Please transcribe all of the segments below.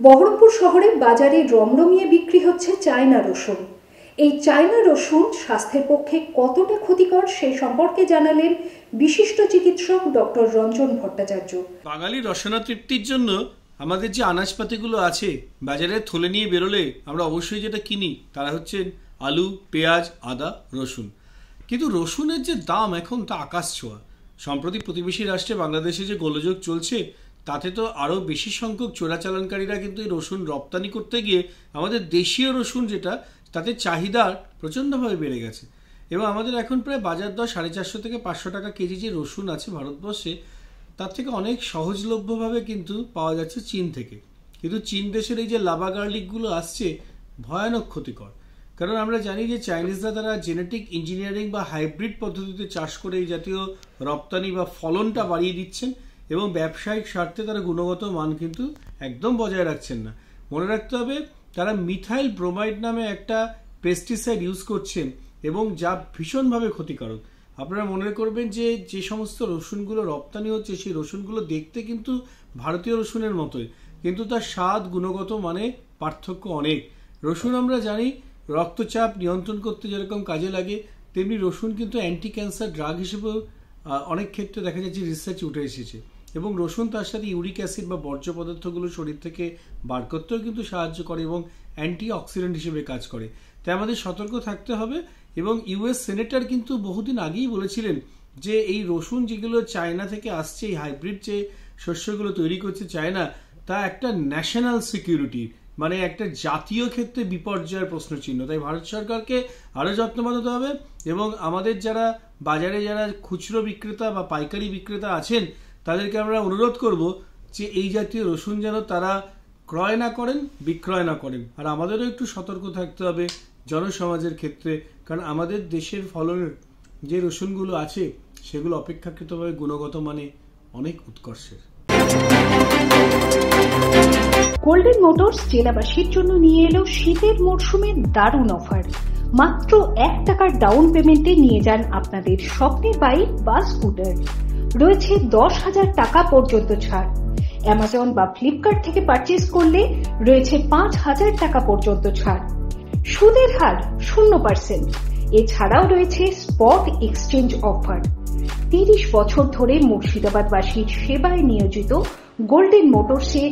বহরমপুর শহরে বাজারে রমরমিয়ে বিক্রি হচ্ছে চায়না রসুন। এই চায়না রসুন স্বাস্থ্যের পক্ষে কতটা ক্ষতিকর সেই সম্পর্কে জানালেন বিশিষ্ট চিকিৎসক ডক্টর রঞ্জন ভট্টাচার্য। বাঙালি রসনা তৃপ্তির জন্য আমাদের যে আনাজপাতিগুলো আছে বাজারে থলে নিয়ে বেরোলে আমরা অবশ্যই যেটা কিনি তারা হচ্ছে আলু, পেঁয়াজ, আদা, রসুন। কিন্তু রসুনের যে দাম এখন তা আকাশ ছোঁয়া। সম্প্রতি প্রতিবেশী রাষ্ট্রে বাংলাদেশে যে গোলযোগ চলছে তাতে তো আরও বেশি সংখ্যক চোরাচালানকারীরা কিন্তু এই রসুন রপ্তানি করতে গিয়ে আমাদের দেশীয় রসুন যেটা তাতে চাহিদা প্রচণ্ডভাবে বেড়ে গেছে এবং আমাদের এখন প্রায় বাজার দর 450 থেকে 500 টাকা কেজি যে রসুন আছে ভারতবর্ষে তার থেকে অনেক সহজলভ্যভাবে কিন্তু পাওয়া যাচ্ছে চীন থেকে। কিন্তু চীন দেশের এই যে লাভা গার্লিকগুলো আসছে ভয়ানক ক্ষতিকর, কারণ আমরা জানি যে চাইনিজরা তারা জেনেটিক ইঞ্জিনিয়ারিং বা হাইব্রিড পদ্ধতিতে চাষ করে এই জাতীয় রপ্তানি বা ফলনটা বাড়িয়ে দিচ্ছেন এবং ব্যবসায়িক স্বার্থে তারা গুণগত মান কিন্তু একদম বজায় রাখছেন না। মনে রাখতে হবে তারা মিথাইল ব্রোমাইড নামে একটা পেস্টিসাইড ইউজ করছেন এবং যা ভীষণভাবে ক্ষতিকারক। আপনারা মনে করবেন যে যে সমস্ত রসুনগুলো রপ্তানি হচ্ছে সেই রসুনগুলো দেখতে কিন্তু ভারতীয় রসুনের মতোই, কিন্তু তার স্বাদ গুণগত মানে পার্থক্য অনেক। রসুন আমরা জানি রক্তচাপ নিয়ন্ত্রণ করতে যেরকম কাজে লাগে তেমনি রসুন কিন্তু অ্যান্টি ক্যান্সার ড্রাগ হিসেবেও অনেক ক্ষেত্রে দেখা যাচ্ছে রিসার্চ উঠে এসেছে এবং রসুন তার সাথে ইউরিক অ্যাসিড বা বর্জ্য পদার্থগুলো শরীর থেকে বার করতেও কিন্তু সাহায্য করে এবং অ্যান্টি অক্সিডেন্ট হিসেবে কাজ করে। তাই আমাদের সতর্ক থাকতে হবে এবং ইউএস সিনেটর কিন্তু বহুদিন আগেই বলেছিলেন যে এই রসুন যেগুলো চায়না থেকে আসছে, এই হাইব্রিড যে শস্যগুলো তৈরি করছে চায়না, তা একটা ন্যাশনাল সিকিউরিটি মানে একটা জাতীয় ক্ষেত্রে বিপর্যয়ের প্রশ্নচিহ্ন। তাই ভারত সরকারকে আরও যত্নবান হতে হবে এবং আমাদের যারা বাজারে যারা খুচরো বিক্রেতা বা পাইকারি বিক্রেতা আছেন তাদেরকে আমরা অনুরোধ করব যে এই জাতীয় রসুন যেন তারা ক্রয় না করেন, বিক্রয় না করেন। আর আমাদেরও একটু সতর্ক থাকতে হবে জনসমাজের ক্ষেত্রে, কারণ আমাদের দেশের ফলনের যে রসুনগুলো আছে সেগুলো অপেক্ষাকৃতভাবে গুণগত মানে অনেক উৎকর্ষের। গোল্ডেন মোটরস জেলাবাসীর জন্য নিয়ে এলো শীতের মরশুমের দারুণ অফার। মাত্র 1 টাকার ডাউন পেমেন্টে নিয়ে যান আপনাদের স্বপ্নের বাইক বা স্কুটার। রয়েছে 10,000 টাকা পর্যন্ত ছাড়। অ্যামাজন বা ফ্লিপকার্ট থেকে পারচেজ করলে রয়েছে 5,000 টাকা পর্যন্ত ছাড়। সুদের হার 0%। এছাড়াও রয়েছে স্পট এক্সচেঞ্জ অফার। 30 বছর ধরে মুর্শিদাবাদবাসীর সেবায় নিয়োজিত গোল্ডেন মোটরসে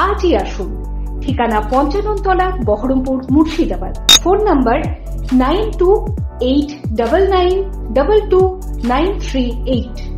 আজই আসুন। ঠিকানা 55 তলা, বহরমপুর, মুর্শিদাবাদ। Phone number 9289922938।